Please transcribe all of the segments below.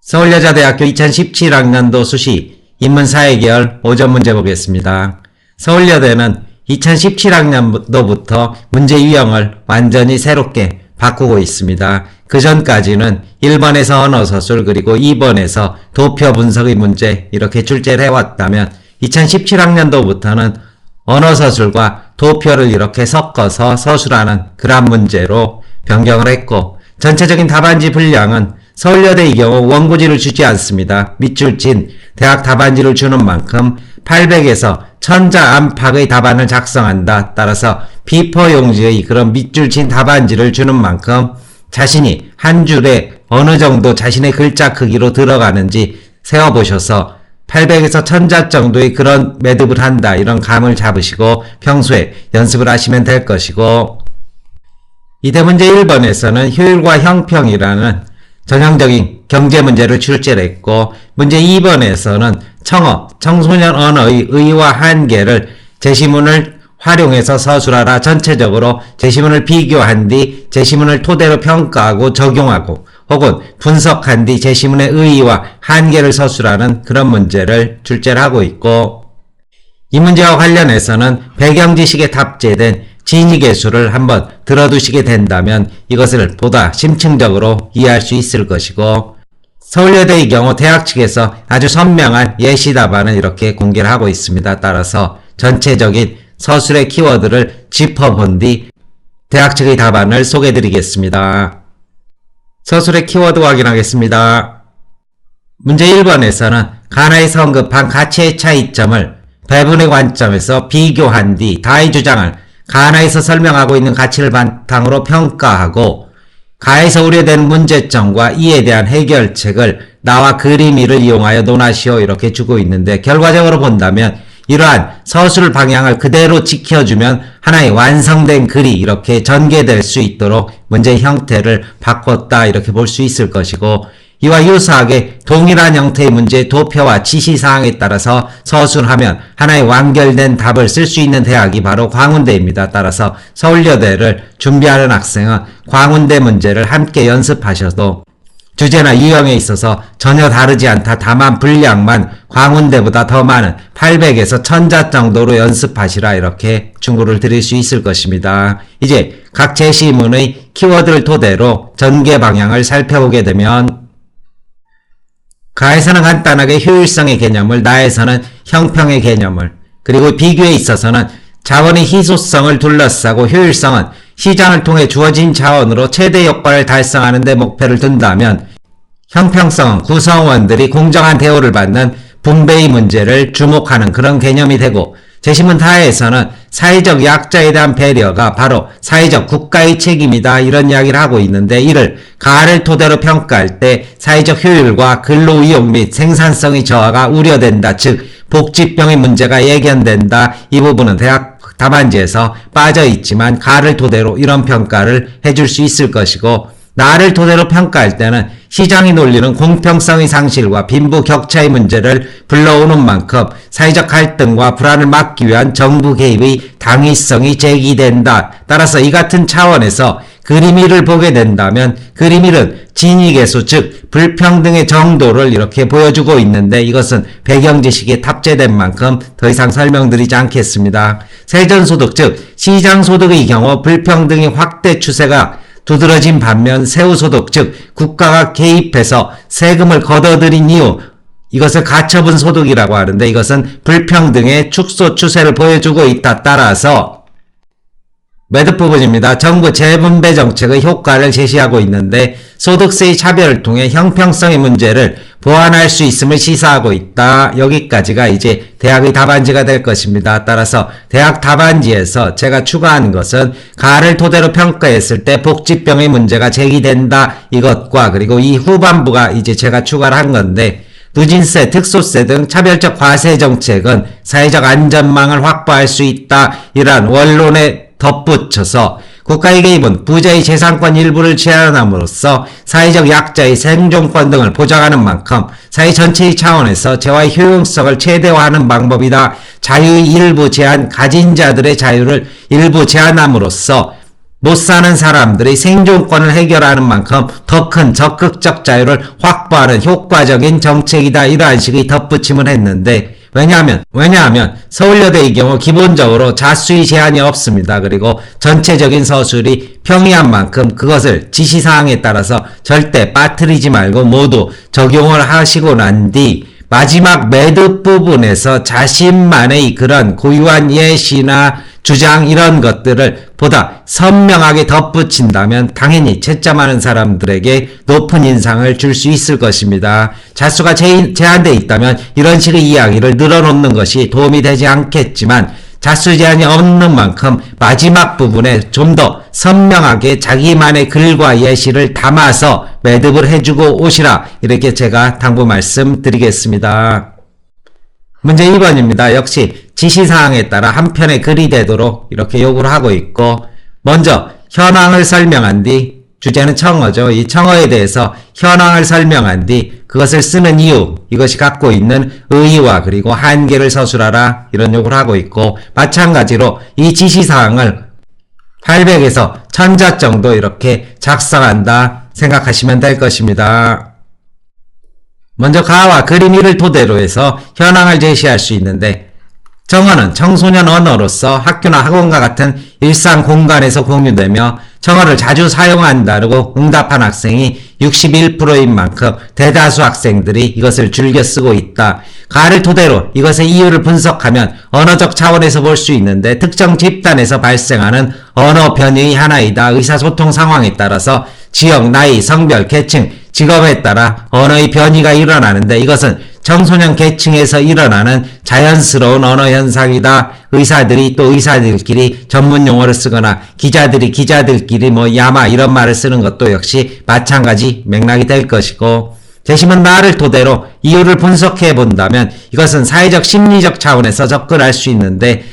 서울여자대학교 2017학년도 수시 인문사회계열 오전 문제 보겠습니다. 서울여대는 2017학년도부터 문제 유형을 완전히 새롭게 바꾸고 있습니다. 그 전까지는 1번에서 언어서술 그리고 2번에서 도표 분석의 문제 이렇게 출제를 해왔다면 2017학년도부터는 언어서술과 도표를 이렇게 섞어서 서술하는 그런 문제로 변경을 했고, 전체적인 답안지 분량은 서울여대의 경우 원고지를 주지 않습니다. 밑줄 친 대학 답안지를 주는 만큼 800에서 1000자 안팎의 답안을 작성한다. 따라서 B4 용지의 그런 밑줄 친 답안지를 주는 만큼 자신이 한 줄에 어느 정도 자신의 글자 크기로 들어가는지 세어보셔서 800에서 1000자 정도의 그런 매듭을 한다. 이런 감을 잡으시고 평소에 연습을 하시면 될 것이고, 이 대문제 1번에서는 효율과 형평이라는 전형적인 경제 문제를 출제를 했고, 문제 2번에서는 청어, 청소년 언어의 의의와 한계를 제시문을 활용해서 서술하라. 전체적으로 제시문을 비교한 뒤 제시문을 토대로 평가하고 적용하고 혹은 분석한 뒤 제시문의 의의와 한계를 서술하는 그런 문제를 출제를 하고 있고, 이 문제와 관련해서는 배경지식에 탑재된 진위계수를 한번 들어두시게 된다면 이것을 보다 심층적으로 이해할 수 있을 것이고, 서울여대의 경우 대학 측에서 아주 선명한 예시 답안을 이렇게 공개를 하고 있습니다. 따라서 전체적인 서술의 키워드를 짚어본 뒤 대학 측의 답안을 소개해드리겠습니다. 서술의 키워드 확인하겠습니다. 문제 1번에서는 가나에서 언급한 가치의 차이점을 배분의 관점에서 비교한 뒤 다의 주장을 가나에서 설명하고 있는 가치를 바탕으로 평가하고, 가에서 우려된 문제점과 이에 대한 해결책을 나와 그림이를 이용하여 논하시오 이렇게 주고 있는데, 결과적으로 본다면 이러한 서술 방향을 그대로 지켜주면 하나의 완성된 글이 이렇게 전개될 수 있도록 문제의 형태를 바꿨다 이렇게 볼 수 있을 것이고, 이와 유사하게 동일한 형태의 문제의 도표와 지시사항에 따라서 서술하면 하나의 완결된 답을 쓸 수 있는 대학이 바로 광운대입니다. 따라서 서울여대를 준비하는 학생은 광운대 문제를 함께 연습하셔도 주제나 유형에 있어서 전혀 다르지 않다. 다만 분량만 광운대보다 더 많은 800에서 1000자 정도로 연습하시라 이렇게 충고를 드릴 수 있을 것입니다. 이제 각 제시문의 키워드를 토대로 전개 방향을 살펴보게 되면, 가에서는 간단하게 효율성의 개념을, 나에서는 형평의 개념을, 그리고 비교에 있어서는 자원의 희소성을 둘러싸고 효율성은 시장을 통해 주어진 자원으로 최대 효과를 달성하는 데 목표를 둔다면, 형평성은 구성원들이 공정한 대우를 받는 분배의 문제를 주목하는 그런 개념이 되고, 제시문 하에서는 사회적 약자에 대한 배려가 바로 사회적 국가의 책임이다 이런 이야기를 하고 있는데, 이를 가를 토대로 평가할 때 사회적 효율과 근로의욕 및 생산성의 저하가 우려된다. 즉 복지병의 문제가 예견된다. 이 부분은 대학 답안지에서 빠져있지만 가를 토대로 이런 평가를 해줄 수 있을 것이고, 나를 토대로 평가할 때는 시장의 논리는 공평성의 상실과 빈부 격차의 문제를 불러오는 만큼 사회적 갈등과 불안을 막기 위한 정부 개입의 당위성이 제기된다. 따라서 이 같은 차원에서 그림이를 보게 된다면, 그림이는 진위계수 즉 불평등의 정도를 이렇게 보여주고 있는데, 이것은 배경지식에 탑재된 만큼 더 이상 설명드리지 않겠습니다. 세전소득 즉 시장소득의 경우 불평등의 확대 추세가 두드러진 반면, 세후소득 즉 국가가 개입해서 세금을 걷어들인 이후 이것을 가처분 소득이라고 하는데, 이것은 불평등의 축소 추세를 보여주고 있다. 따라서 매듭 부분입니다. 정부 재분배 정책의 효과를 제시하고 있는데, 소득세의 차별을 통해 형평성의 문제를 보완할 수 있음을 시사하고 있다. 여기까지가 이제 대학의 답안지가 될 것입니다. 따라서 대학 답안지에서 제가 추가한 것은 가를 토대로 평가했을 때 복지병의 문제가 제기된다. 이것과 그리고 이 후반부가 이제 제가 추가를 한 건데, 누진세, 특소세 등 차별적 과세 정책은 사회적 안전망을 확보할 수 있다. 이러한 원론에 덧붙여서 국가의 개입은 부자의 재산권 일부를 제한함으로써 사회적 약자의 생존권 등을 보장하는 만큼 사회 전체의 차원에서 재화의 효용성을 최대화하는 방법이다. 자유의 일부 제한, 가진 자들의 자유를 일부 제한함으로써 못 사는 사람들이 생존권을 해결하는 만큼 더 큰 적극적 자유를 확보하는 효과적인 정책이다. 이러한 식의 덧붙임을 했는데 왜냐하면 서울여대의 경우 기본적으로 자수의 제한이 없습니다. 그리고 전체적인 서술이 평이한 만큼 그것을 지시사항에 따라서 절대 빠뜨리지 말고 모두 적용을 하시고 난 뒤 마지막 매듭 부분에서 자신만의 그런 고유한 예시나 주장 이런 것들을 보다 선명하게 덧붙인다면 당연히 채점하는 사람들에게 높은 인상을 줄 수 있을 것입니다. 자수가 제한되어 있다면 이런 식의 이야기를 늘어놓는 것이 도움이 되지 않겠지만 자수 제한이 없는 만큼 마지막 부분에 좀 더 선명하게 자기만의 글과 예시를 담아서 매듭을 해주고 오시라. 이렇게 제가 당부 말씀드리겠습니다. 문제 2번입니다. 역시 지시사항에 따라 한 편의 글이 되도록 이렇게 요구를 하고 있고, 먼저 현황을 설명한 뒤, 주제는 청어죠. 이 청어에 대해서 현황을 설명한 뒤 그것을 쓰는 이유, 이것이 갖고 있는 의의와 그리고 한계를 서술하라. 이런 요구를 하고 있고, 마찬가지로 이 지시사항을 800에서 1000자 정도 이렇게 작성한다 생각하시면 될 것입니다. 먼저 가와 그림 1을 토대로 해서 현황을 제시할 수 있는데, 청어는 청소년 언어로서 학교나 학원과 같은 일상 공간에서 공유되며 청어를 자주 사용한다고 응답한 학생이 61%인 만큼 대다수 학생들이 이것을 즐겨 쓰고 있다. 가를 토대로 이것의 이유를 분석하면 언어적 차원에서 볼 수 있는데, 특정 집단에서 발생하는 언어 변이의 하나이다. 의사소통 상황에 따라서 지역, 나이, 성별, 계층, 직업에 따라 언어의 변이가 일어나는데, 이것은 청소년 계층에서 일어나는 자연스러운 언어 현상이다. 의사들이 또 의사들끼리 전문 용어를 쓰거나 기자들이 기자들끼리 야마 이런 말을 쓰는 것도 역시 마찬가지 맥락이 될 것이고, 재심은 나를 토대로 이유를 분석해 본다면 이것은 사회적 심리적 차원에서 접근할 수 있는데,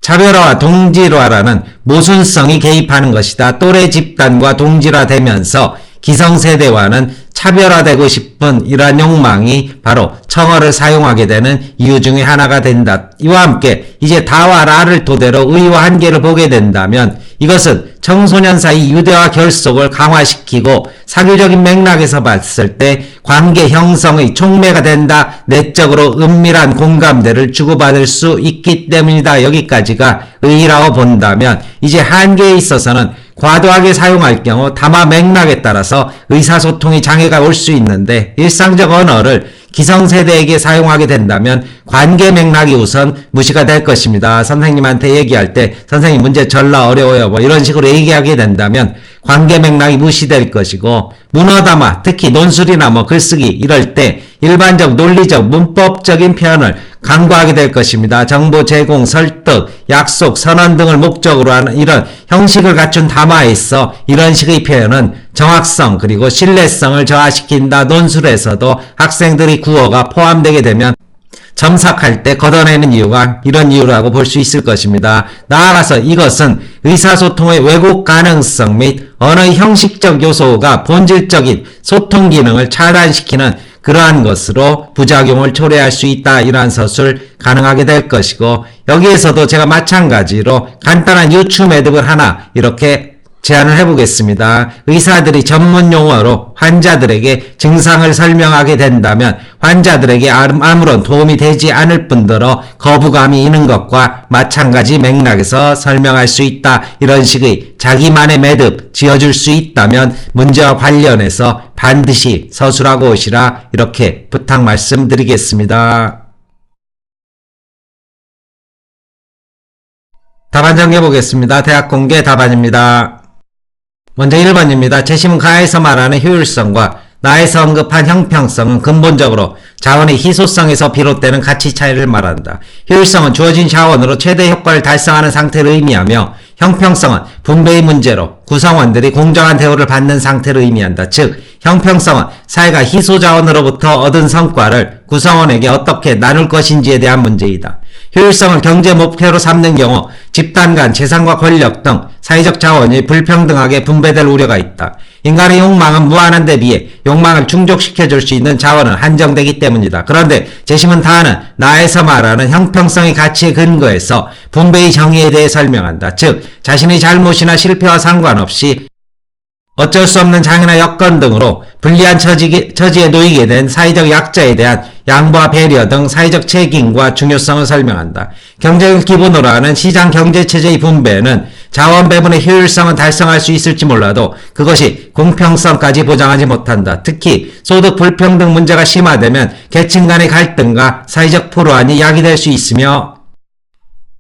차별화와 동질화라는 모순성이 개입하는 것이다. 또래 집단과 동질화되면서 기성세대와는 차별화되고 싶은 이러한 욕망이 바로 청어를 사용하게 되는 이유 중에 하나가 된다. 이와 함께 이제 다와 라를 토대로 의의와 한계를 보게 된다면 이것은 청소년 사이 유대화 결속을 강화시키고 사교적인 맥락에서 봤을 때 관계 형성의 촉매가 된다. 내적으로 은밀한 공감대를 주고받을 수 있기 때문이다. 여기까지가 의의라고 본다면, 이제 한계에 있어서는 과도하게 사용할 경우 담화 맥락에 따라서 의사소통의 장애가 올 수 있는데, 일상적 언어를 기성세대에게 사용하게 된다면 관계 맥락이 우선 무시가 될 것입니다. 선생님한테 얘기할 때 선생님 문제 절라 어려워요 이런 식으로 얘기하게 된다면 관계 맥락이 무시될 것이고, 문어 담화, 특히 논술이나 글쓰기 이럴 때 일반적 논리적 문법적인 표현을 강구하게 될 것입니다. 정보 제공, 설득, 약속, 선언 등을 목적으로 하는 이런 형식을 갖춘 담화에 있어 이런 식의 표현은 정확성 그리고 신뢰성을 저하시킨다. 논술에서도 학생들의 구어가 포함되게 되면 첨삭할 때 걷어내는 이유가 이런 이유라고 볼 수 있을 것입니다. 나아가서 이것은 의사소통의 왜곡 가능성 및 언어의 형식적 요소가 본질적인 소통 기능을 차단시키는 그러한 것으로 부작용을 초래할 수 있다. 이러한 서술 가능하게 될 것이고, 여기에서도 제가 마찬가지로 간단한 유추 매듭을 하나 이렇게 제안을 해보겠습니다. 의사들이 전문 용어로 환자들에게 증상을 설명하게 된다면 환자들에게 아무런 도움이 되지 않을 뿐더러 거부감이 있는 것과 마찬가지 맥락에서 설명할 수 있다. 이런 식의 자기만의 매듭 지어줄 수 있다면 문제와 관련해서 반드시 서술하고 오시라. 이렇게 부탁 말씀드리겠습니다. 답안 정리해보겠습니다. 대학 공개 답안입니다. 먼저 1번입니다. 재심은 가에서 말하는 효율성과 나에서 언급한 형평성은 근본적으로 자원의 희소성에서 비롯되는 가치 차이를 말한다. 효율성은 주어진 자원으로 최대 효과를 달성하는 상태를 의미하며, 형평성은 분배의 문제로 구성원들이 공정한 대우를 받는 상태를 의미한다. 즉, 형평성은 사회가 희소자원으로부터 얻은 성과를 구성원에게 어떻게 나눌 것인지에 대한 문제이다. 효율성을 경제 목표로 삼는 경우 집단 간 재산과 권력 등 사회적 자원이 불평등하게 분배될 우려가 있다. 인간의 욕망은 무한한 데 비해 욕망을 충족시켜줄 수 있는 자원은 한정되기 때문이다. 그런데 재심은 다하는 나에서 말하는 형평성의 가치에 근거해서 분배의 정의에 대해 설명한다. 즉 자신의 잘못이나 실패와 상관없이 어쩔 수 없는 장애나 여건 등으로 불리한 처지에 놓이게 된 사회적 약자에 대한 양보와 배려 등 사회적 책임과 중요성을 설명한다. 경쟁을 기본으로 하는 시장 경제체제의 분배는 자원 배분의 효율성은 달성할 수 있을지 몰라도 그것이 공평성까지 보장하지 못한다. 특히 소득 불평등 문제가 심화되면 계층 간의 갈등과 사회적 불호환이 야기될 수 있으며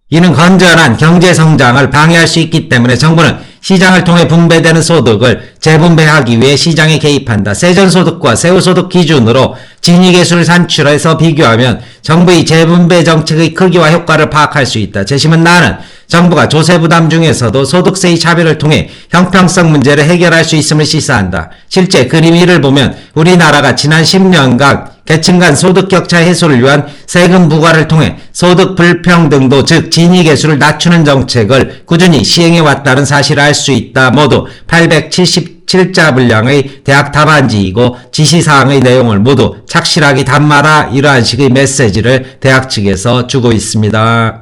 이는 건전한 경제성장을 방해할 수 있기 때문에 정부는 시장을 통해 분배되는 소득을 재분배하기 위해 시장에 개입한다. 세전소득과 세후소득 기준으로 진위계수를 산출해서 비교하면 정부의 재분배 정책의 크기와 효과를 파악할 수 있다. 재심은 나는 정부가 조세부담 중에서도 소득세의 차별을 통해 형평성 문제를 해결할 수 있음을 시사한다. 실제 그림 1을 보면 우리나라가 지난 10년간 계층 간 소득 격차 해소를 위한 세금 부과를 통해 소득 불평등도 즉 진위계수를 낮추는 정책을 꾸준히 시행해 왔다는 사실을 알 수 있다. 모두 877자 분량의 대학 답안지이고 지시사항의 내용을 모두 착실하게 담마라 이러한 식의 메시지를 대학 측에서 주고 있습니다.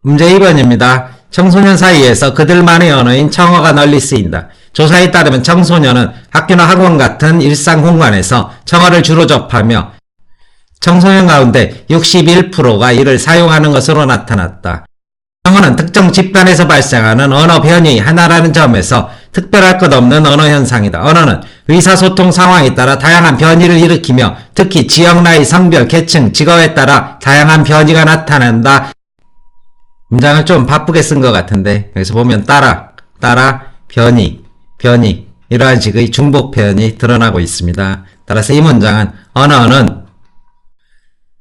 문제 2번입니다. 청소년 사이에서 그들만의 언어인 청어가 널리 쓰인다. 조사에 따르면 청소년은 학교나 학원 같은 일상 공간에서 청어를 주로 접하며 청소년 가운데 61%가 이를 사용하는 것으로 나타났다. 청어는 특정 집단에서 발생하는 언어 변이의 하나라는 점에서 특별할 것 없는 언어 현상이다. 언어는 의사소통 상황에 따라 다양한 변이를 일으키며 특히 지역, 나이, 성별, 계층, 직업에 따라 다양한 변이가 나타난다. 문장을 좀 바쁘게 쓴 것 같은데 여기서 보면 따라, 변이 이러한 식의 중복 표현이 드러나고 있습니다. 따라서 이 문장은 언어는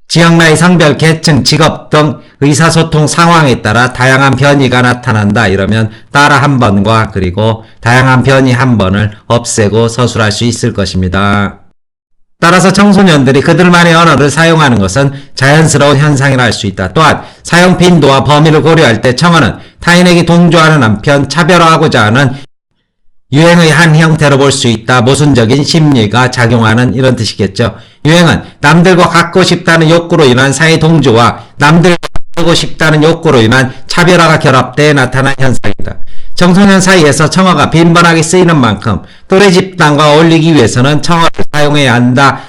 지역, 나이, 성별, 계층, 직업 등 의사소통 상황에 따라 다양한 변이가 나타난다. 이러면 따라 한 번과 그리고 다양한 변이 한 번을 없애고 서술할 수 있을 것입니다. 따라서 청소년들이 그들만의 언어를 사용하는 것은 자연스러운 현상이라 할 수 있다. 또한 사용 빈도와 범위를 고려할 때 청어는 타인에게 동조하는 한편 차별화하고자 하는 유행의 한 형태로 볼 수 있다. 모순적인 심리가 작용하는 이런 뜻이겠죠. 유행은 남들과 같고 싶다는 욕구로 인한 사회 동조와 남들과 같고 싶다는 욕구로 인한 차별화가 결합돼 나타난 현상이다. 청소년 사이에서 청어가 빈번하게 쓰이는 만큼 또래 집단과 어울리기 위해서는 청어를 사용해야 한다.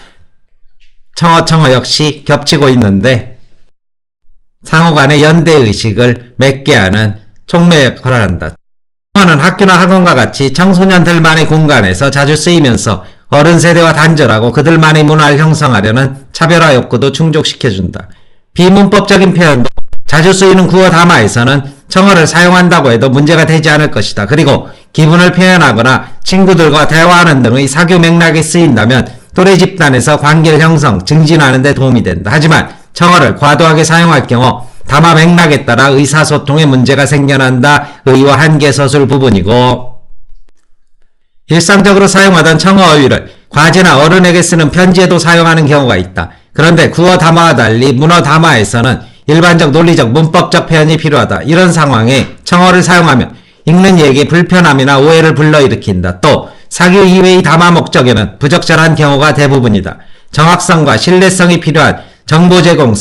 청어 역시 겹치고 있는데 상호 간의 연대의식을 맺게 하는 촉매 역할을 한다. 청어는 학교나 학원과 같이 청소년들만의 공간에서 자주 쓰이면서 어른 세대와 단절하고 그들만의 문화를 형성하려는 차별화 욕구도 충족시켜준다. 비문법적인 표현도 자주 쓰이는 구어 담화에서는 청어를 사용한다고 해도 문제가 되지 않을 것이다. 그리고 기분을 표현하거나 친구들과 대화하는 등의 사교 맥락에 쓰인다면 또래 집단에서 관계를 형성, 증진하는 데 도움이 된다. 하지만 청어를 과도하게 사용할 경우 담화 맥락에 따라 의사소통에 문제가 생겨난다. 의와 한계 서술 부분이고 일상적으로 사용하던 청어 어휘를 과제나 어른에게 쓰는 편지에도 사용하는 경우가 있다. 그런데 구어 담화와 달리 문어 담화에서는 일반적 논리적 문법적 표현이 필요하다. 이런 상황에 청어를 사용하면 읽는 이에게 불편함이나 오해를 불러일으킨다. 또 사교 이외의 담화 목적에는 부적절한 경우가 대부분이다. 정확성과 신뢰성이 필요한 정보 제공,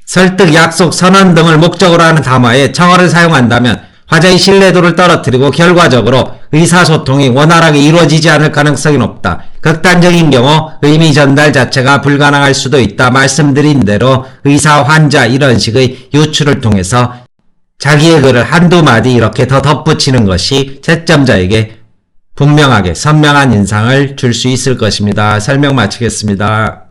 설득, 약속, 선언 등을 목적으로 하는 담화에 청어를 사용한다면 화자의 신뢰도를 떨어뜨리고 결과적으로 의사소통이 원활하게 이루어지지 않을 가능성이 높다. 극단적인 경우 의미 전달 자체가 불가능할 수도 있다. 말씀드린 대로 의사, 환자 이런 식의 유추를 통해서 자기의 글을 한두 마디 이렇게 더 덧붙이는 것이 채점자에게 분명하게 선명한 인상을 줄 수 있을 것입니다. 설명 마치겠습니다.